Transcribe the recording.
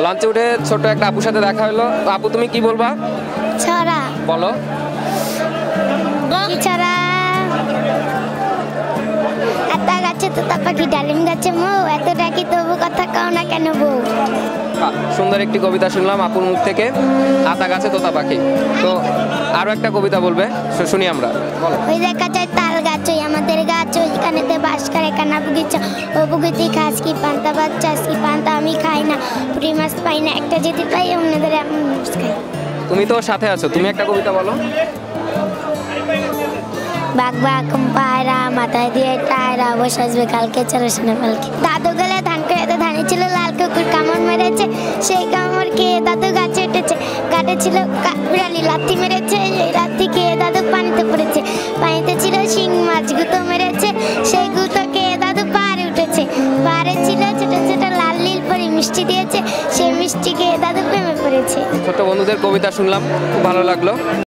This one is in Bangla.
লঞ্চে উঠে ছোট একটা আপুর সাথে দেখা হলো। আপু তুমি কি বলবা? ছড়া বলো। ছড়া আতা গাছে তোতা পাখি ডালিম গাছে মৌ এত ডাকি তবু কথা কও না কেন বউ। সুন্দর একটি কবিতা শুনলাম আপুর মুখ থেকে, আতা গাছে তোতা পাখি। তো আরো একটা কবিতা বলবে, শুনি আমরা। বলো। ওই দেখা যায় তাল গাছ ওই আমাদের গাছ ওইখানেতে বাস করে কানা বুগিচা ও বুগিতি খাস কি পান্তা বাচ্চা কি পান্তা আমি খাই না পুরি মাছ পাই না একটা যদি পাই অন্যদের আমি খাই। তুমি তো সাথে আছো, তুমি একটা কবিতা বলো। বাঘ বাঘ পায়রা মাথায় দিয়ে টায়রা বসে আসবে কালকে চলো শোনা পালকি। দাদু গেলে ধান খেতে ধানি ছিল লাল কুকুর কামড় মেরেছে সেই কামড় খেয়ে দাদু গাছে উঠেছে গাছে ছিল বিড়ালি লাথি মেরেছে সেই লাথি খেয়ে দাদু পানিতে পড়েছে পানিতে ছিল শিং মাছ গুঁতো মেরেছে সেই গুঁতো খেয়ে দাদু পাহাড়ে উঠেছে পাহাড়ে ছিল ছোট ছোট লাল নীল পরি মিষ্টি দিয়েছে সেই মিষ্টি খেয়ে দাদু প্রেমে পড়েছে। ছোট বন্ধুদের কবিতা শুনলাম, খুব ভালো লাগলো।